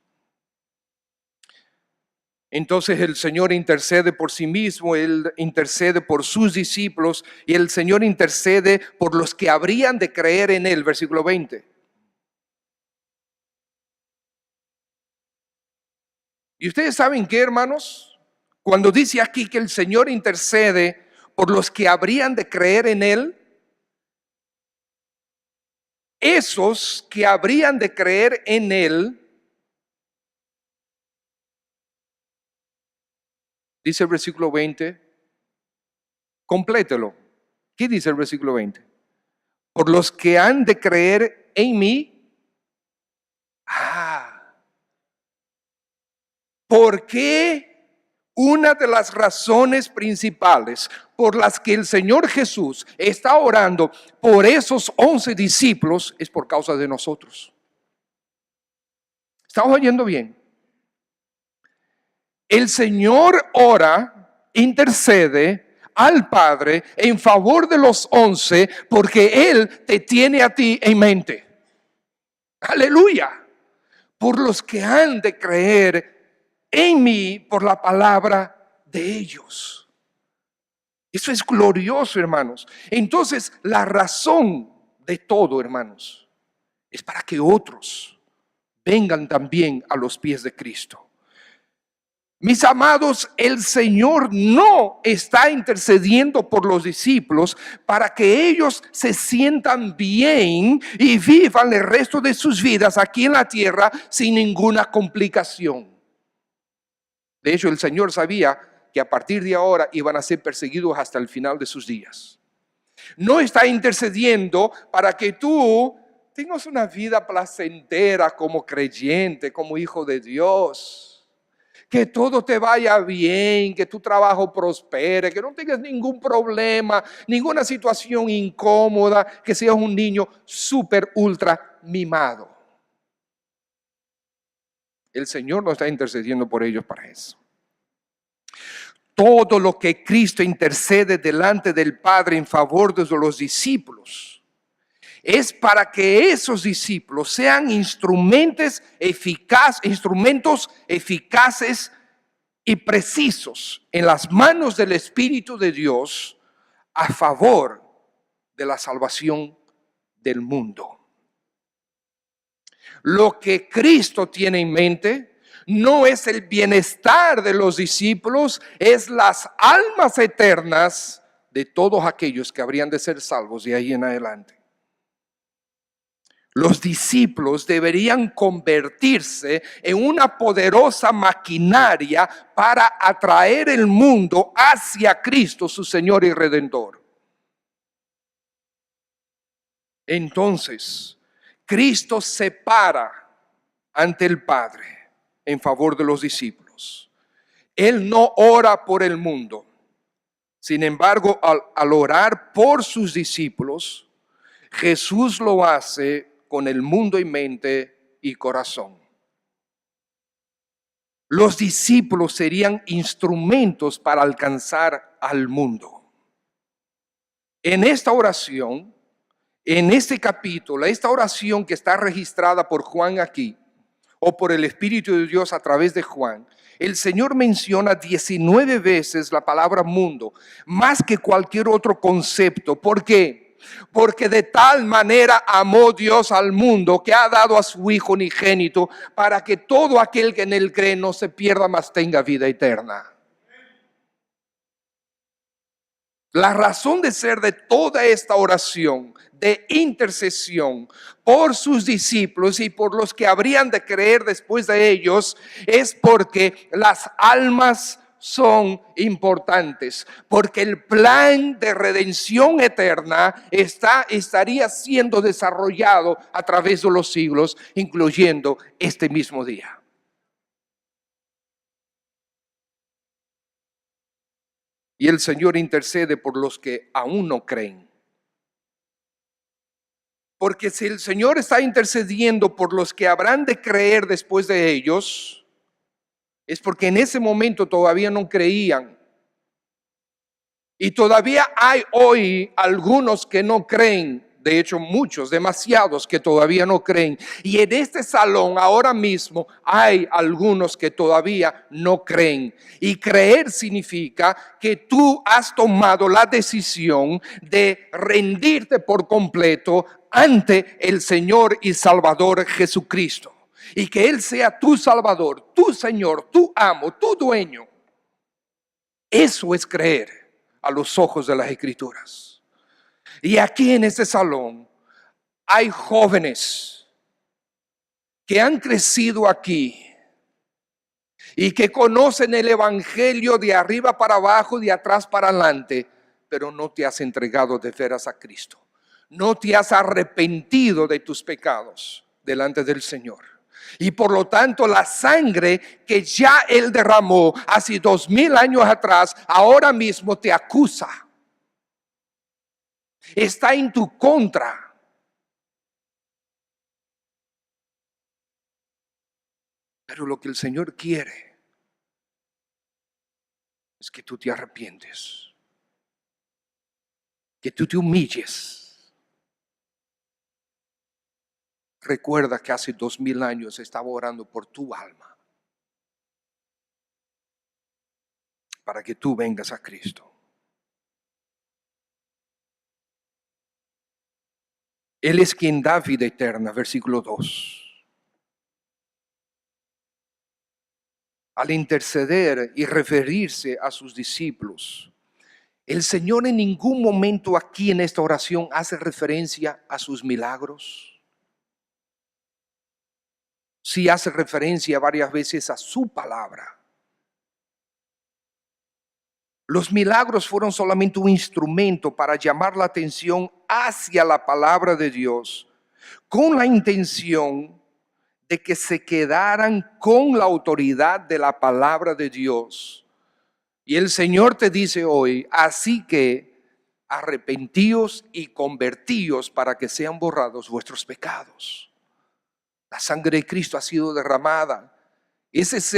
[SPEAKER 1] Entonces el Señor intercede por sí mismo, Él intercede por sus discípulos y el Señor intercede por los que habrían de creer en Él, versículo 20. ¿Y ustedes saben qué, hermanos? Cuando dice aquí que el Señor intercede por los que habrían de creer en Él, esos que habrían de creer en Él, dice el versículo 20, complételo. ¿Qué dice el versículo 20? Por los que han de creer en mí. ¿Por qué? Una de las razones principales por las que el Señor Jesús está orando por esos 11 discípulos es por causa de nosotros. ¿Estamos oyendo bien? El Señor ora, intercede al Padre en favor de los 11 porque Él te tiene a ti en mente. Aleluya. Por los que han de creer en mí por la palabra de ellos. Eso es glorioso, hermanos. Entonces, la razón de todo, hermanos, es para que otros vengan también a los pies de Cristo. Mis amados, el Señor no está intercediendo por los discípulos para que ellos se sientan bien y vivan el resto de sus vidas aquí en la tierra sin ninguna complicación. De hecho, el Señor sabía que a partir de ahora iban a ser perseguidos hasta el final de sus días. No está intercediendo para que tú tengas una vida placentera como creyente, como hijo de Dios. Que todo te vaya bien, que tu trabajo prospere, que no tengas ningún problema, ninguna situación incómoda, que seas un niño súper ultra mimado. El Señor no está intercediendo por ellos para eso. Todo lo que Cristo intercede delante del Padre en favor de los discípulos es para que esos discípulos sean instrumentos eficaces y precisos en las manos del Espíritu de Dios a favor de la salvación del mundo. Lo que Cristo tiene en mente no es el bienestar de los discípulos, es las almas eternas de todos aquellos que habrían de ser salvos de ahí en adelante. Los discípulos deberían convertirse en una poderosa maquinaria para atraer el mundo hacia Cristo, su Señor y Redentor. Entonces, Cristo se para ante el Padre en favor de los discípulos. Él no ora por el mundo. Sin embargo, al orar por sus discípulos, Jesús lo hace con el mundo en mente y corazón. Los discípulos serían instrumentos para alcanzar al mundo. En esta oración, en este capítulo, esta oración que está registrada por Juan aquí, o por el Espíritu de Dios a través de Juan, el Señor menciona 19 veces la palabra mundo, más que cualquier otro concepto. ¿Por qué? Porque de tal manera amó Dios al mundo que ha dado a su Hijo unigénito para que todo aquel que en él cree no se pierda, mas tenga vida eterna. La razón de ser de toda esta oración de intercesión por sus discípulos y por los que habrían de creer después de ellos es porque las almas son importantes, porque el plan de redención eterna estaría siendo desarrollado a través de los siglos, incluyendo este mismo día. Y el Señor intercede por los que aún no creen. Porque si el Señor está intercediendo por los que habrán de creer después de ellos, es porque en ese momento todavía no creían. Y todavía hay hoy algunos que no creen. De hecho, muchos, demasiados que todavía no creen. Y en este salón ahora mismo hay algunos que todavía no creen. Y creer significa que tú has tomado la decisión de rendirte por completo ante el Señor y Salvador Jesucristo. Y que Él sea tu Salvador, tu Señor, tu amo, tu dueño. Eso es creer a los ojos de las Escrituras. Y aquí en este salón hay jóvenes que han crecido aquí y que conocen el evangelio de arriba para abajo, de atrás para adelante, pero no te has entregado de veras a Cristo. No te has arrepentido de tus pecados delante del Señor. Y por lo tanto la sangre que ya Él derramó hace 2000 años atrás, ahora mismo te acusa. Está en tu contra. Pero lo que el Señor quiere es que tú te arrepientes, que tú te humilles. Recuerda que hace 2000 años estaba orando por tu alma para que tú vengas a Cristo. Él es quien da vida eterna, versículo 2. Al interceder y referirse a sus discípulos, el Señor en ningún momento aquí en esta oración hace referencia a sus milagros. Sí hace referencia varias veces a su palabra. Los milagros fueron solamente un instrumento para llamar la atención hacia la palabra de Dios, con la intención de que se quedaran con la autoridad de la palabra de Dios. Y el Señor te dice hoy, así que arrepentíos y convertíos para que sean borrados vuestros pecados. La sangre de Cristo ha sido derramada. Ese es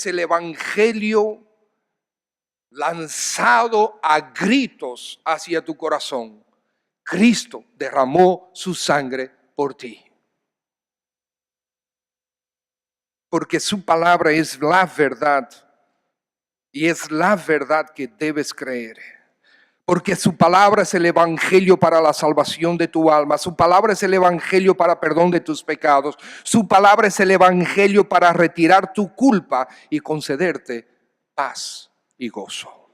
[SPEAKER 1] el evangelio lanzado a gritos hacia tu corazón. Cristo derramó su sangre por ti. Porque su palabra es la verdad. Y es la verdad que debes creer. Porque su palabra es el evangelio para la salvación de tu alma. Su palabra es el evangelio para perdón de tus pecados. Su palabra es el evangelio para retirar tu culpa y concederte paz y gozo.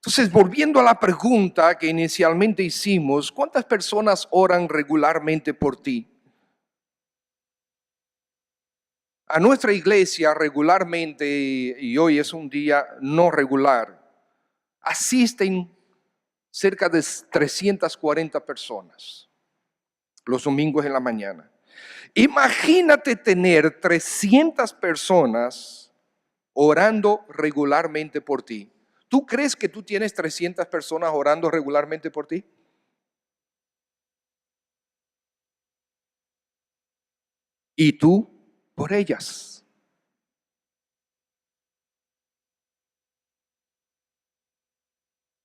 [SPEAKER 1] Entonces, volviendo a la pregunta que inicialmente hicimos, ¿cuántas personas oran regularmente por ti? A nuestra iglesia regularmente, y hoy es un día no regular, asisten cerca de 340 personas los domingos en la mañana. Imagínate tener 300 personas orando regularmente por ti. ¿Tú crees que tú tienes 300 personas orando regularmente por ti? Y tú por ellas.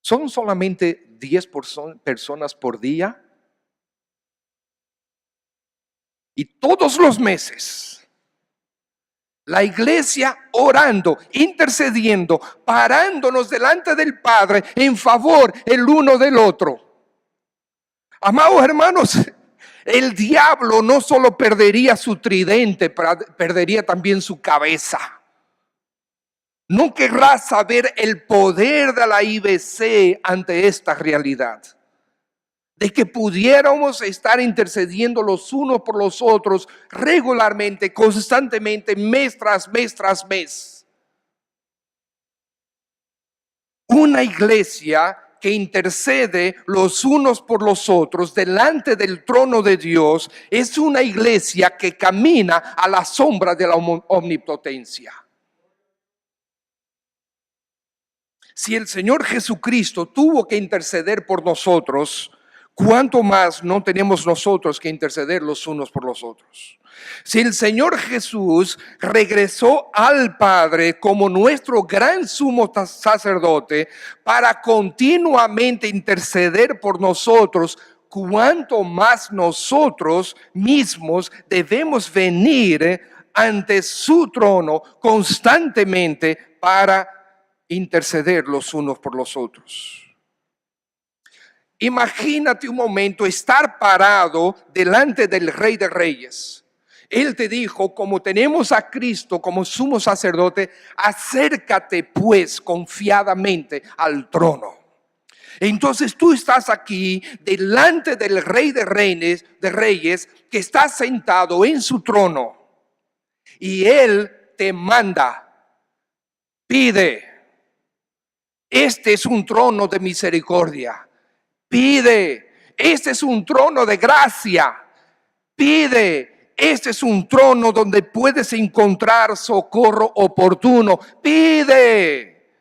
[SPEAKER 1] ¿Son solamente 10 personas por día? Y todos los meses, la iglesia orando, intercediendo, parándonos delante del Padre en favor el uno del otro. Amados hermanos, el diablo no solo perdería su tridente, perdería también su cabeza. No querrá saber el poder de la IBC ante esta realidad, de que pudiéramos estar intercediendo los unos por los otros regularmente, constantemente, mes tras mes tras mes. Una iglesia que intercede los unos por los otros delante del trono de Dios es una iglesia que camina a la sombra de la omnipotencia. Si el Señor Jesucristo tuvo que interceder por nosotros, ¿cuánto más no tenemos nosotros que interceder los unos por los otros? Si el Señor Jesús regresó al Padre como nuestro gran sumo sacerdote para continuamente interceder por nosotros, ¿cuánto más nosotros mismos debemos venir ante su trono constantemente para interceder los unos por los otros? Imagínate un momento estar parado delante del Rey de Reyes. Él te dijo, como tenemos a Cristo como sumo sacerdote, acércate pues confiadamente al trono. Entonces tú estás aquí delante del Rey de Reyes, que está sentado en su trono, y Él te manda, pide. Este es un trono de misericordia. Pide. Este es un trono de gracia. Pide. Este es un trono donde puedes encontrar socorro oportuno. Pide.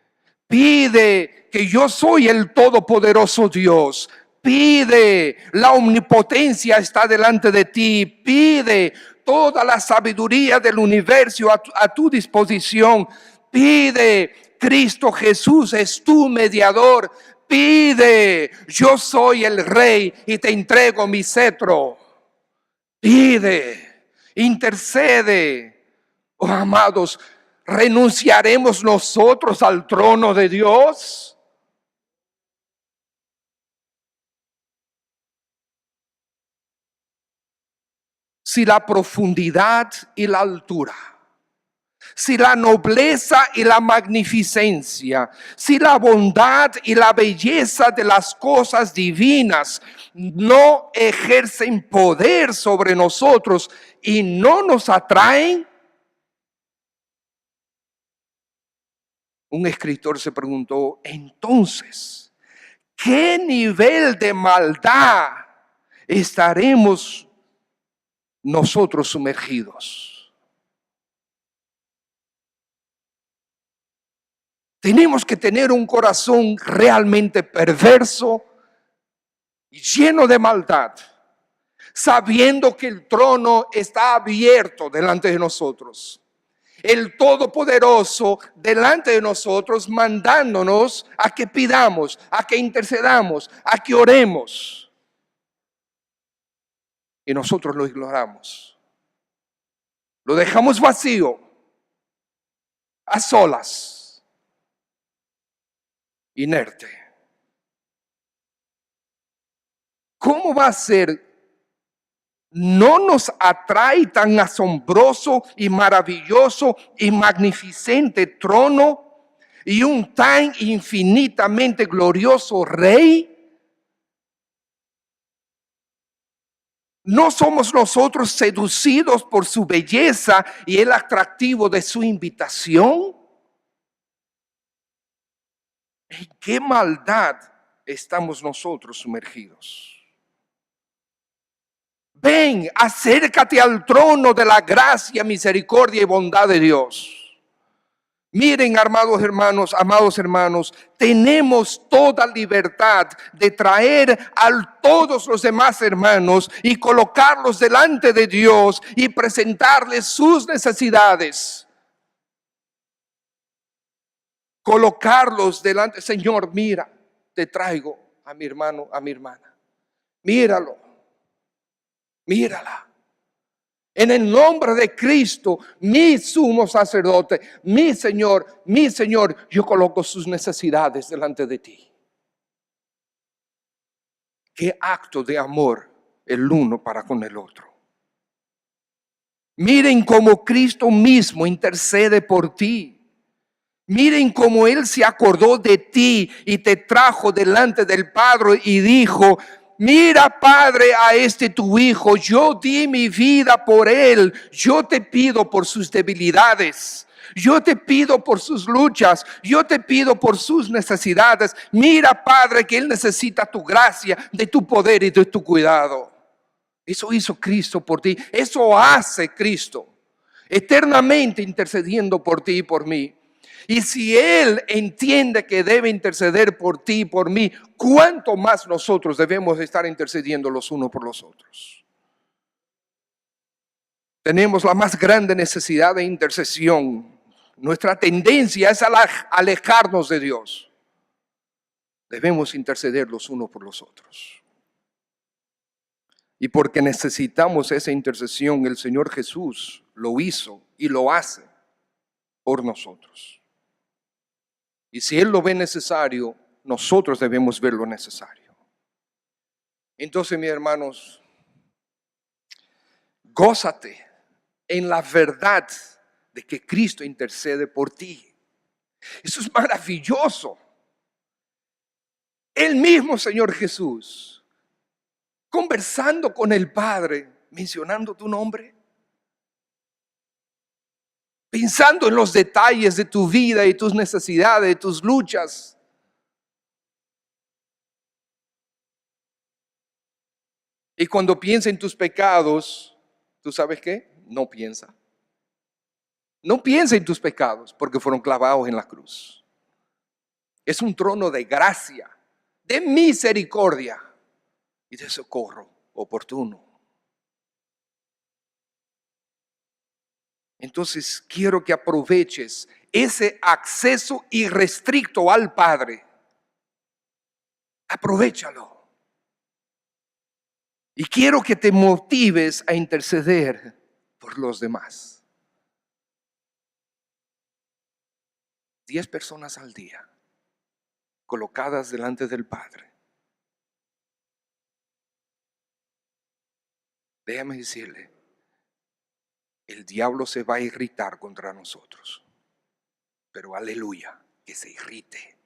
[SPEAKER 1] Pide que yo soy el todopoderoso Dios. Pide. La omnipotencia está delante de ti. Pide. Toda la sabiduría del universo a tu disposición. Pide. Cristo Jesús es tu mediador. Pide. Yo soy el rey y te entrego mi cetro. Pide. Intercede. Oh, amados, ¿renunciaremos nosotros al trono de Dios? Si la profundidad y la altura, si la nobleza y la magnificencia, si la bondad y la belleza de las cosas divinas no ejercen poder sobre nosotros y no nos atraen, un escritor se preguntó, entonces, ¿qué nivel de maldad estaremos nosotros sumergidos? Tenemos que tener un corazón realmente perverso y lleno de maldad, sabiendo que el trono está abierto delante de nosotros. El Todopoderoso delante de nosotros, mandándonos a que pidamos, a que intercedamos, a que oremos. Y nosotros lo ignoramos. Lo dejamos vacío, a solas, inerte. ¿Cómo va a ser? ¿No nos atrae tan asombroso y maravilloso y magnificente trono y un tan infinitamente glorioso Rey? ¿No somos nosotros seducidos por su belleza y el atractivo de su invitación? ¿En qué maldad estamos nosotros sumergidos? Ven, acércate al trono de la gracia, misericordia y bondad de Dios. Miren, amados hermanos, tenemos toda libertad de traer a todos los demás hermanos y colocarlos delante de Dios y presentarles sus necesidades. Colocarlos delante, Señor, mira, te traigo a mi hermano, a mi hermana. Míralo, mírala. En el nombre de Cristo, mi sumo sacerdote, mi Señor, yo coloco sus necesidades delante de ti. Qué acto de amor el uno para con el otro. Miren cómo Cristo mismo intercede por ti. Miren cómo Él se acordó de ti y te trajo delante del Padre y dijo: mira, Padre, a este tu hijo, yo di mi vida por él. Yo te pido por sus debilidades. Yo te pido por sus luchas. Yo te pido por sus necesidades. Mira, Padre, que él necesita tu gracia, de tu poder y de tu cuidado. Eso hizo Cristo por ti. Eso hace Cristo, eternamente intercediendo por ti y por mí. Y si Él entiende que debe interceder por ti y por mí, ¿cuánto más nosotros debemos estar intercediendo los unos por los otros? Tenemos la más grande necesidad de intercesión. Nuestra tendencia es alejarnos de Dios. Debemos interceder los unos por los otros. Y porque necesitamos esa intercesión, el Señor Jesús lo hizo y lo hace por nosotros. Y si Él lo ve necesario, nosotros debemos ver lo necesario. Entonces, mis hermanos, gózate en la verdad de que Cristo intercede por ti. Eso es maravilloso. El mismo Señor Jesús, conversando con el Padre, mencionando tu nombre, pensando en los detalles de tu vida y tus necesidades, de tus luchas. Y cuando piensa en tus pecados, ¿tú sabes qué? No piensa. No piensa en tus pecados porque fueron clavados en la cruz. Es un trono de gracia, de misericordia y de socorro oportuno. Entonces quiero que aproveches ese acceso irrestricto al Padre. Aprovéchalo. Y quiero que te motives a interceder por los demás. 10 personas al día colocadas delante del Padre. Déjame decirle, el diablo se va a irritar contra nosotros. Pero aleluya, que se irrite.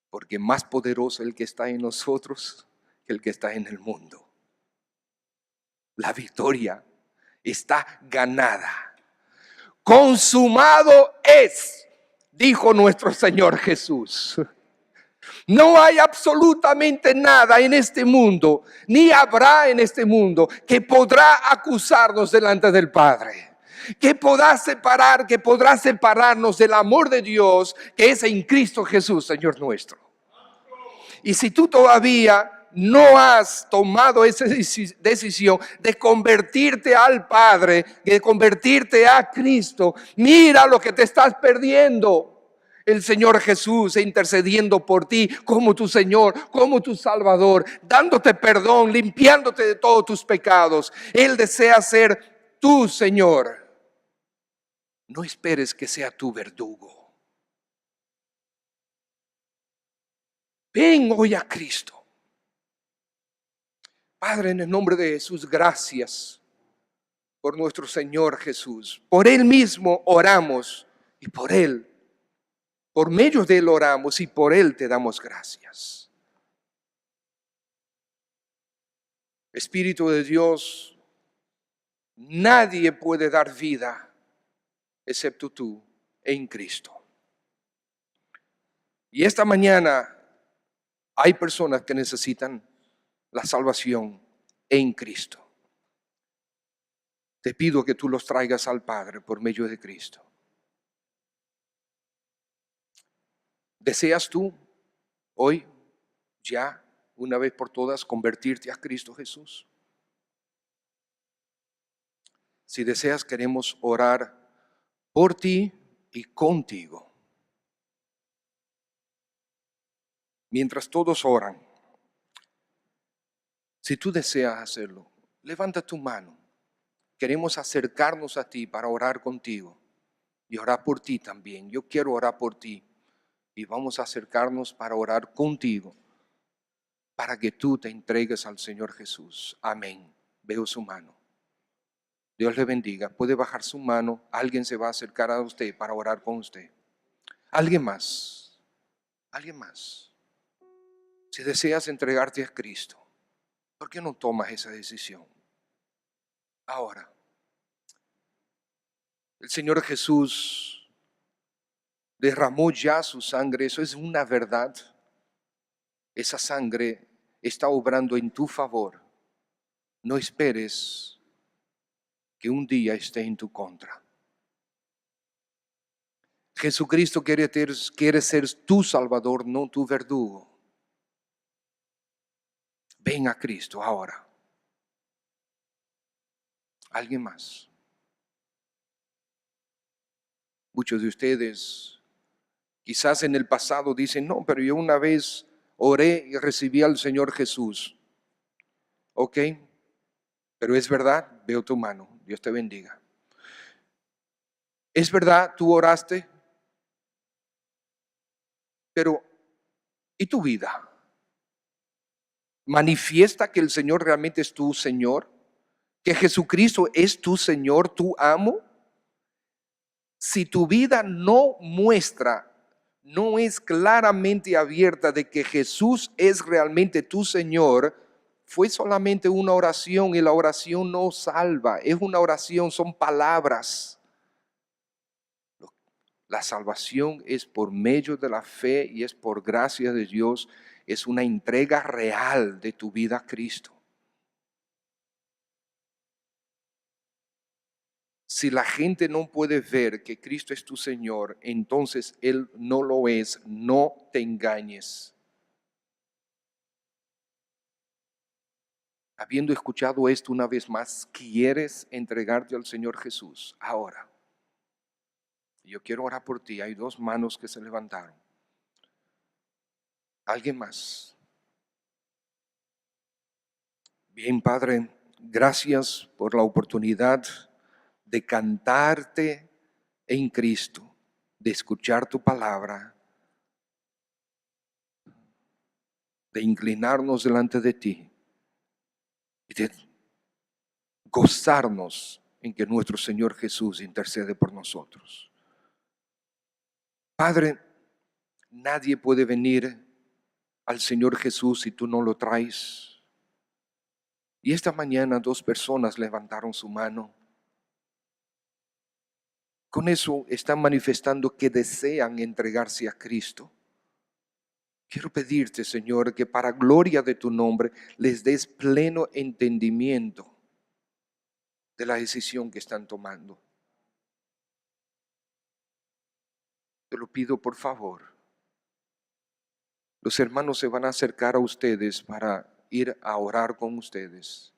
[SPEAKER 1] Porque más poderoso el que está en nosotros que el que está en el mundo. La victoria está ganada. Consumado es, dijo nuestro Señor Jesús. No hay absolutamente nada en este mundo, ni habrá en este mundo, que podrá acusarnos delante del Padre. Que podrá separarnos del amor de Dios que es en Cristo Jesús, Señor nuestro. Y si tú todavía no has tomado esa decisión de convertirte al Padre, de convertirte a Cristo, mira lo que te estás perdiendo. El Señor Jesús intercediendo por ti como tu Señor, como tu Salvador, dándote perdón, limpiándote de todos tus pecados. Él desea ser tu Señor. No esperes que sea tu verdugo. Ven hoy a Cristo. Padre, en el nombre de Jesús, gracias por nuestro Señor Jesús. Por Él mismo oramos y por Él Por medio de Él oramos y por Él te damos gracias. Espíritu de Dios, nadie puede dar vida excepto tú en Cristo. Y esta mañana hay personas que necesitan la salvación en Cristo. Te pido que tú los traigas al Padre por medio de Cristo. ¿Deseas tú hoy, ya, una vez por todas, convertirte a Cristo Jesús? Si deseas, queremos orar por ti y contigo. Mientras todos oran, si tú deseas hacerlo, levanta tu mano. Queremos acercarnos a ti para orar contigo y orar por ti también. Yo quiero orar por ti y vamos a acercarnos para orar contigo, para que tú te entregues al Señor Jesús. Amén. Veo su mano. Dios le bendiga. Puede bajar su mano. Alguien se va a acercar a usted para orar con usted. Alguien más. Alguien más. Si deseas entregarte a Cristo, ¿por qué no tomas esa decisión? Ahora, el Señor Jesús derramó ya su sangre. Eso es una verdad. Esa sangre está obrando en tu favor. No esperes que un día esté en tu contra. Jesucristo quiere ser tu Salvador, no tu verdugo. Ven a Cristo ahora. ¿Alguien más? Muchos de ustedes quizás en el pasado dicen, no, pero yo una vez oré y recibí al Señor Jesús. Ok, pero es verdad, veo tu mano, Dios te bendiga. Es verdad, tú oraste, pero ¿y tu vida? ¿Manifiesta que el Señor realmente es tu Señor? ¿Que Jesucristo es tu Señor, tu amo? Si tu vida no muestra, no es claramente abierta de que Jesús es realmente tu Señor, fue solamente una oración y la oración no salva. Es una oración, son palabras. La salvación es por medio de la fe y es por gracia de Dios. Es una entrega real de tu vida a Cristo. Si la gente no puede ver que Cristo es tu Señor, entonces Él no lo es. No te engañes. Habiendo escuchado esto una vez más, ¿quieres entregarte al Señor Jesús ahora? Yo quiero orar por ti. Hay 2 manos que se levantaron. ¿Alguien más? Bien, Padre, gracias por la oportunidad de cantarte en Cristo, de escuchar tu palabra, de inclinarnos delante de ti y de gozarnos en que nuestro Señor Jesús intercede por nosotros. Padre, nadie puede venir al Señor Jesús si tú no lo traes. Y esta mañana 2 personas levantaron su mano. Con eso están manifestando que desean entregarse a Cristo. Quiero pedirte, Señor, que para gloria de tu nombre les des pleno entendimiento de la decisión que están tomando. Te lo pido por favor. Los hermanos se van a acercar a ustedes para ir a orar con ustedes.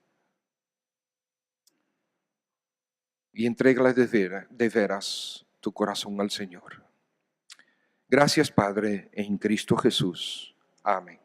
[SPEAKER 1] Y entrégale de veras tu corazón al Señor. Gracias, Padre, en Cristo Jesús. Amén.